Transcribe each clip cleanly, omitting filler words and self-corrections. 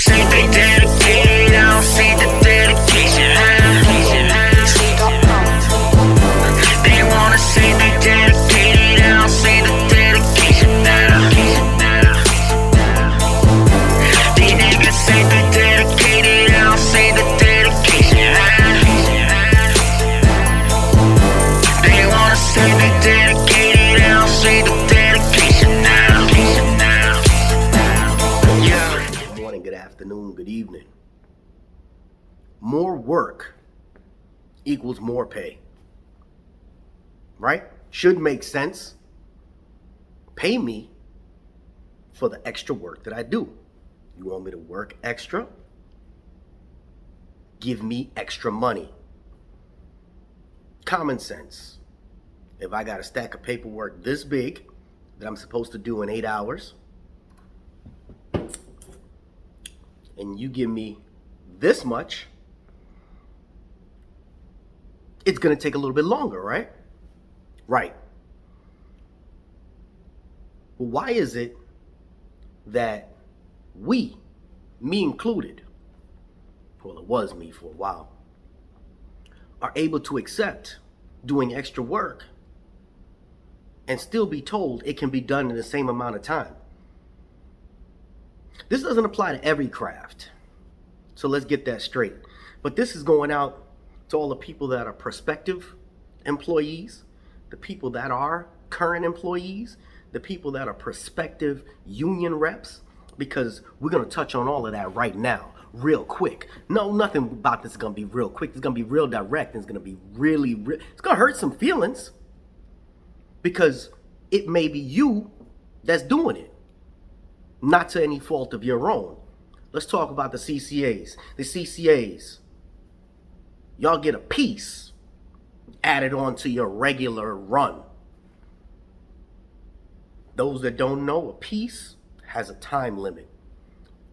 say they dedicated, I don't see the dedication. They wanna say they dedicated, I don't see the dedication now. These niggas say they dedicated, I don't see the dedication. They wanna say they dedicated, I don't see the dedication now. Good morning, good afternoon, good evening. More work equals more pay. Right? Should make sense. Pay me for the extra work that I do. You want me to work extra? Give me extra money. Common sense. If I got a stack of paperwork this big that I'm supposed to do in 8 hours, and you give me this much, it's going to take a little bit longer, right? Right. Well, why is it that we, me included, well, it was me for a while, are able to accept doing extra work and still be told it can be done in the same amount of time? This doesn't apply to every craft, so let's get that straight. But this is going out to all the people that are prospective employees, the people that are current employees, the people that are prospective union reps, because we're going to touch on all of that right now, real quick. No, nothing about this is going to be real quick. It's going to be real direct, and it's going to be it's going to hurt some feelings, because it may be you that's doing it, not to any fault of your own. Let's talk about the CCAs. The CCAs, y'all get a piece added on to your regular run. Those that don't know, a piece has a time limit.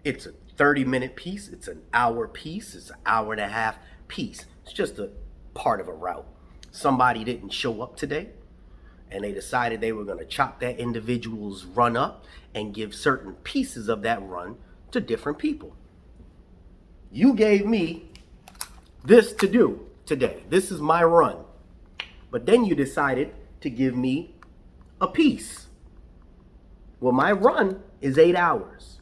It's a 30-minute piece, it's an hour piece, it's an hour and a half piece. It's just a part of a route. Somebody didn't show up today, and they decided they were going to chop that individual's run up and give certain pieces of that run to different people. You gave me this to do today. This is my run. But then you decided to give me a piece. Well, my run is 8 hours.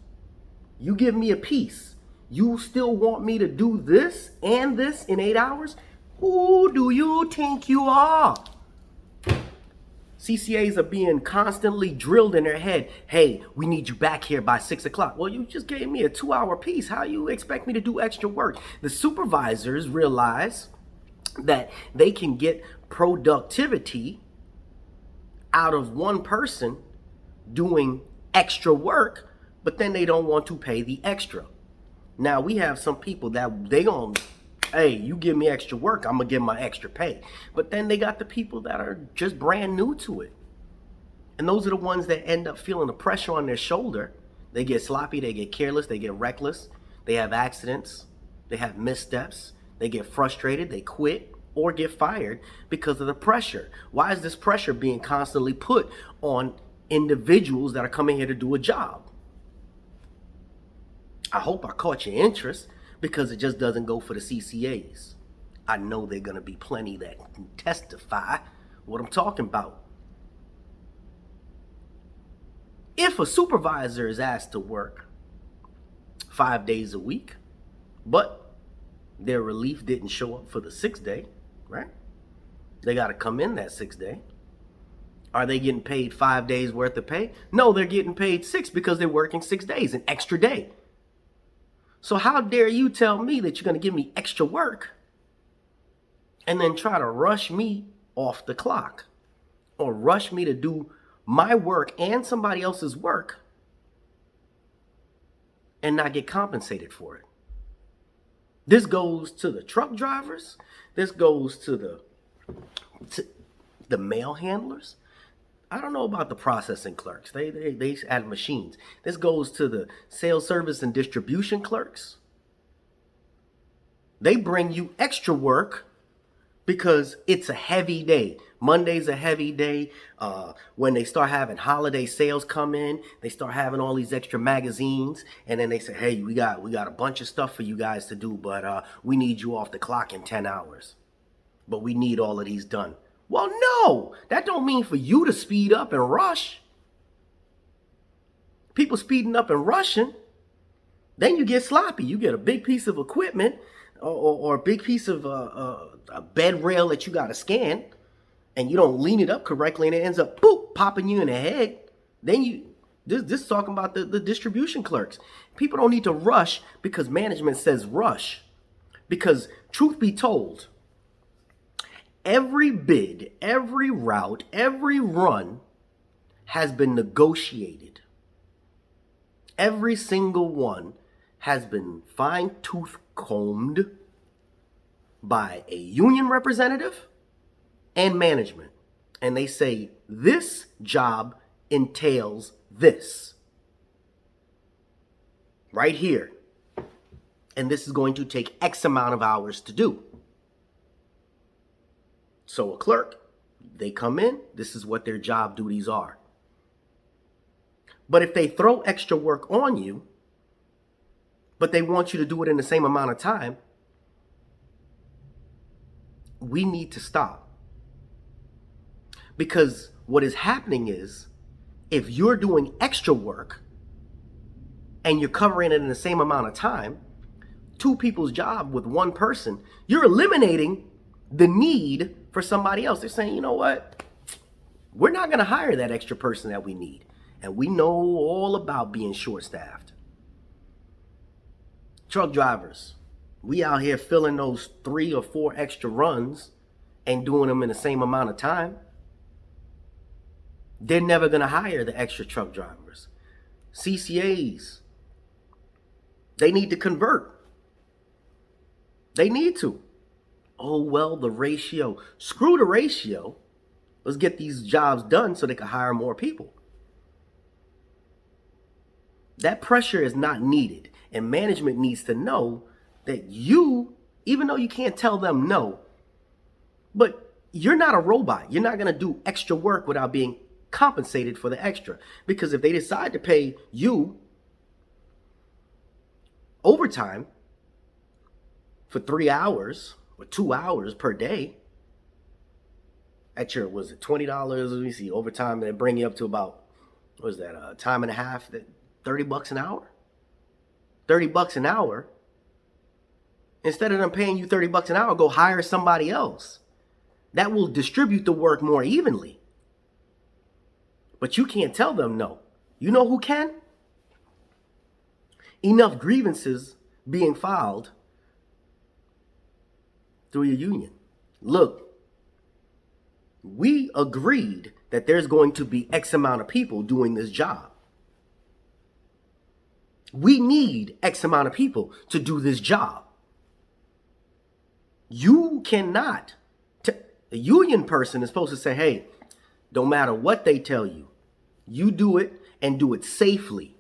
You give me a piece. You still want me to do this and this in 8 hours? Who do you think you are? CCAs are being constantly drilled in their head. Hey, we need you back here by 6 o'clock. Well, you just gave me a 2-hour piece. How you expect me to do extra work? The supervisors realize that they can get productivity out of one person doing extra work, but then they don't want to pay the extra. Now, we have some people that hey, you give me extra work, I'm gonna give my extra pay. But then they got the people that are just brand new to it. And those are the ones that end up feeling the pressure on their shoulder. They get sloppy, they get careless, they get reckless, they have accidents, they have missteps, they get frustrated, they quit or get fired because of the pressure. Why is this pressure being constantly put on individuals that are coming here to do a job? I hope I caught your interest, because it just doesn't go for the CCAs. I know there are going to be plenty that can testify what I'm talking about. If a supervisor is asked to work 5 days a week, but their relief didn't show up for the 6th day, right? They got to come in that 6th day. Are they getting paid 5 days worth of pay? No, they're getting paid 6 because they're working 6 days, an extra day. So how dare you tell me that you're going to give me extra work and then try to rush me off the clock, or rush me to do my work and somebody else's work and not get compensated for it? This goes to the truck drivers. This goes to the mail handlers. I don't know about the processing clerks. They add machines. This goes to the sales service and distribution clerks. They bring you extra work because it's a heavy day. Monday's a heavy day. When they start having holiday sales come in, they start having all these extra magazines, and then they say, "Hey, we got a bunch of stuff for you guys to do, but we need you off the clock in 10 hours. But we need all of these done." Well, no, that don't mean for you to speed up and rush. People speeding up and rushing, then you get sloppy. You get a big piece of equipment or a big piece of a bed rail that you got to scan, and you don't lean it up correctly, and it ends up popping you in the head. Then this is talking about the distribution clerks. People don't need to rush because management says rush. Because truth be told, every bid, every route, every run has been negotiated. Every single one has been fine-tooth combed by a union representative and management. And they say, this job entails this. Right here. And this is going to take X amount of hours to do. So a clerk, they come in, this is what their job duties are. But if they throw extra work on you, but they want you to do it in the same amount of time, we need to stop. Because what is happening is, if you're doing extra work and you're covering it in the same amount of time, two people's job with one person, you're eliminating the need for somebody else. They're saying, you know what? We're not going to hire that extra person that we need. And we know all about being short-staffed. Truck drivers, we out here filling those 3 or 4 extra runs and doing them in the same amount of time. They're never going to hire the extra truck drivers. CCAs, they need to convert. They need to. Oh, well, the ratio. Screw the ratio. Let's get these jobs done so they can hire more people. That pressure is not needed. And management needs to know that you, even though you can't tell them no, but you're not a robot. You're not going to do extra work without being compensated for the extra. Because if they decide to pay you overtime for 3 hours or 2 hours per day at your, was it $20? Let me see, overtime, and they bring you up to about, what is that, time and a half, $30 an hour? $30 an hour. Instead of them paying you $30 an hour, go hire somebody else. That will distribute the work more evenly. But you can't tell them no. You know who can? Enough grievances being filed through your union. Look, we agreed that there's going to be X amount of people doing this job. We need X amount of people to do this job. You cannot. A union person is supposed to say, hey, don't matter what they tell you, you do it and do it safely.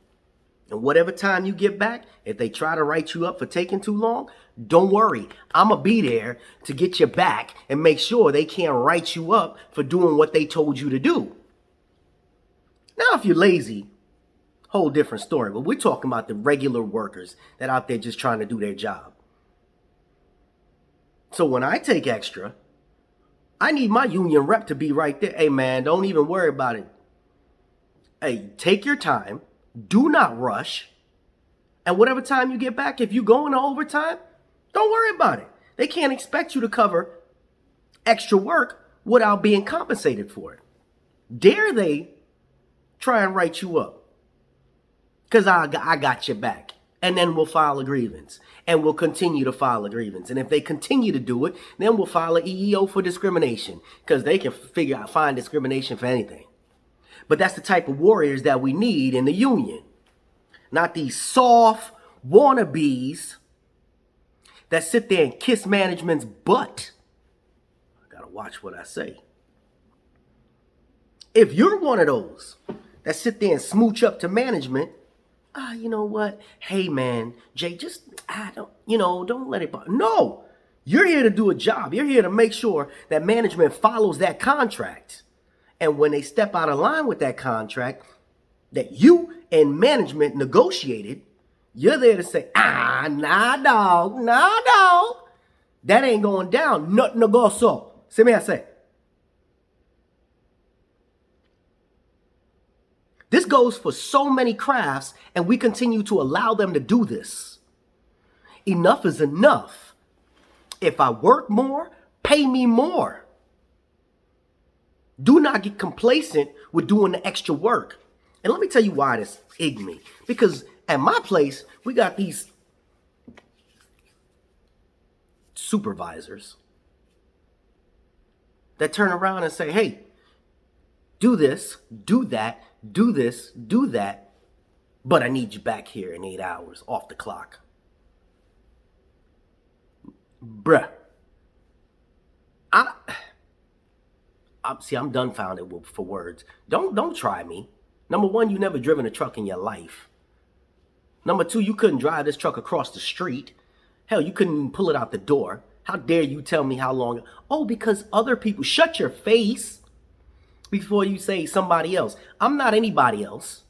And whatever time you get back, if they try to write you up for taking too long, don't worry. I'm going to be there to get you back and make sure they can't write you up for doing what they told you to do. Now, if you're lazy, whole different story. But we're talking about the regular workers that out there just trying to do their job. So when I take extra, I need my union rep to be right there. Hey, man, don't even worry about it. Hey, take your time. Do not rush. And whatever time you get back, if you go into overtime, don't worry about it. They can't expect you to cover extra work without being compensated for it. Dare they try and write you up? Because I got your back. And then we'll file a grievance. And we'll continue to file a grievance. And if they continue to do it, then we'll file an EEO for discrimination. Because they can find discrimination for anything. But that's the type of warriors that we need in the union. Not these soft wannabes that sit there and kiss management's butt. I gotta watch what I say. If you're one of those that sit there and smooch up to management, you know what? Hey, man, Jay, don't let it bother. No, You're here to do a job. You're here to make sure that management follows that contract. And when they step out of line with that contract that you and management negotiated, you're there to say, nah, dog. That ain't going down. No negocio. Se me hace. This goes for so many crafts, and we continue to allow them to do this. Enough is enough. If I work more, pay me more. Do not get complacent with doing the extra work. And let me tell you why this ig me. Because at my place, we got these supervisors that turn around and say, hey, do this, do that, do this, do that, but I need you back here in 8 hours off the clock. Bruh. I'm dumbfounded for words. Don't try me. Number one, you never driven a truck in your life. Number two, you couldn't drive this truck across the street. Hell, you couldn't even pull it out the door. How dare you tell me how long? Oh, because other people. Shut your face before you say somebody else. I'm not anybody else.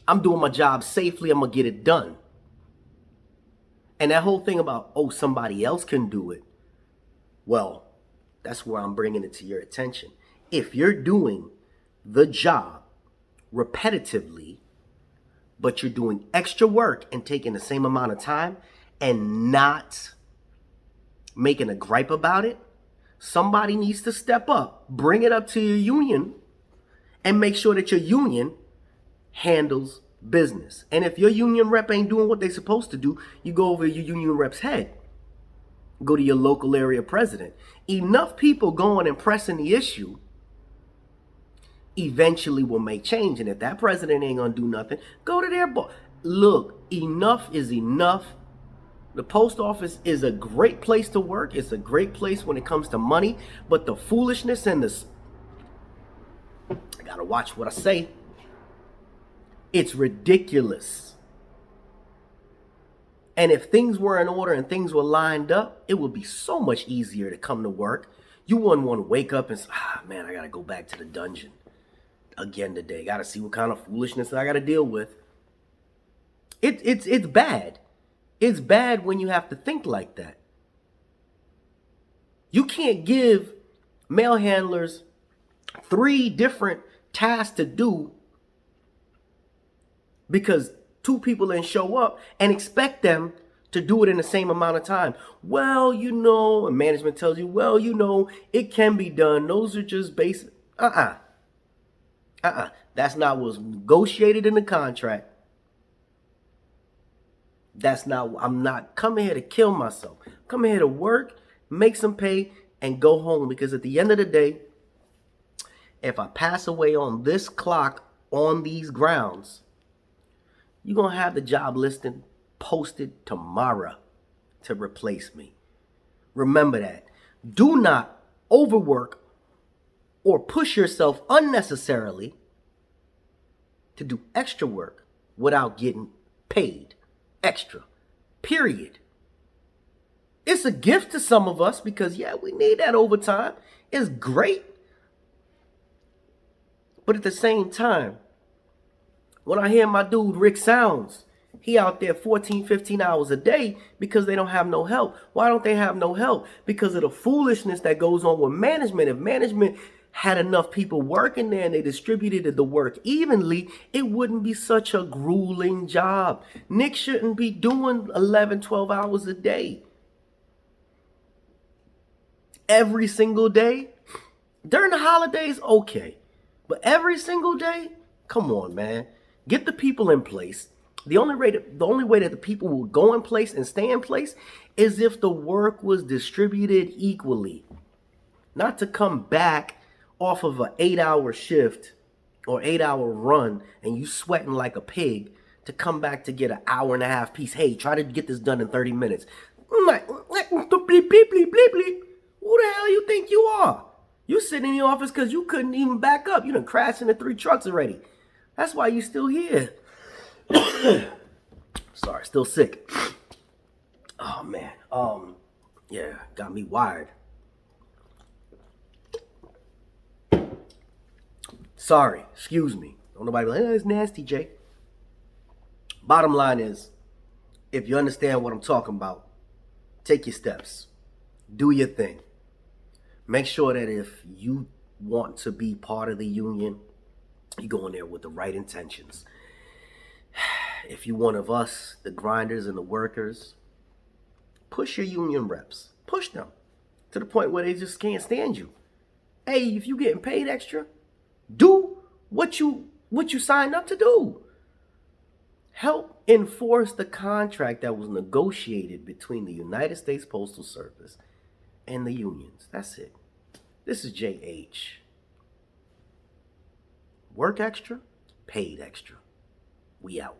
I'm doing my job safely. I'm going to get it done. And that whole thing about, oh, somebody else can do it. Well, that's where I'm bringing it to your attention. If you're doing the job repetitively, but you're doing extra work and taking the same amount of time and not making a gripe about it, somebody needs to step up, bring it up to your union, and make sure that your union handles business. And if your union rep ain't doing what they're supposed to do, you go over your union rep's head. Go to your local area president. Enough people going and pressing the issue eventually will make change. And if that president ain't gonna do nothing, go to their boss. Look, enough is enough. The post office is a great place to work. It's a great place when it comes to money. But the foolishness and I gotta watch what I say. It's ridiculous. And if things were in order and things were lined up, it would be so much easier to come to work. You wouldn't want to wake up and say, man, I gotta go back to the dungeon again today. Gotta see what kind of foolishness I gotta deal with. It's bad. It's bad when you have to think like that. You can't give mail handlers 3 different tasks to do because 2 people didn't show up and expect them to do it in the same amount of time. Well, and management tells you, well, it can be done. Those are just basic. That's not what was negotiated in the contract. I'm not coming here to kill myself. I'm coming here to work, make some pay, and go home. Because at the end of the day, if I pass away on this clock, on these grounds, you're going to have the job listing posted tomorrow to replace me. Remember that. Do not overwork or push yourself unnecessarily to do extra work without getting paid extra. Period. It's a gift to some of us because, we need that overtime. It's great. But at the same time, when I hear my dude Rick Sounds, he out there 14, 15 hours a day because they don't have no help. Why don't they have no help? Because of the foolishness that goes on with management. If management had enough people working there and they distributed the work evenly, it wouldn't be such a grueling job. Nick shouldn't be doing 11, 12 hours a day. Every single day. During the holidays, okay. But every single day? Come on, man. Get the people in place. The only way that the people will go in place and stay in place is if the work was distributed equally. Not to come back off of an 8-hour shift or 8-hour run and you sweating like a pig to come back to get an hour and a half piece. Hey, try to get this done in 30 minutes. I'm like, who the hell you think you are? You sitting in the office because you couldn't even back up. You done crashed into 3 trucks already. That's why you still here. Sorry, still sick. Oh man. Yeah, got me wired. Sorry, excuse me. Don't nobody be like, oh, it's nasty, Jay. Bottom line is, if you understand what I'm talking about, take your steps. Do your thing. Make sure that if you want to be part of the union, you go in there with the right intentions. If you one of us, the grinders and the workers, push your union reps. Push them to the point where they just can't stand you. Hey, if you getting paid extra, do what you signed up to do. Help enforce the contract that was negotiated between the United States Postal Service and the unions. That's it. This is JH. Work extra, paid extra. We out.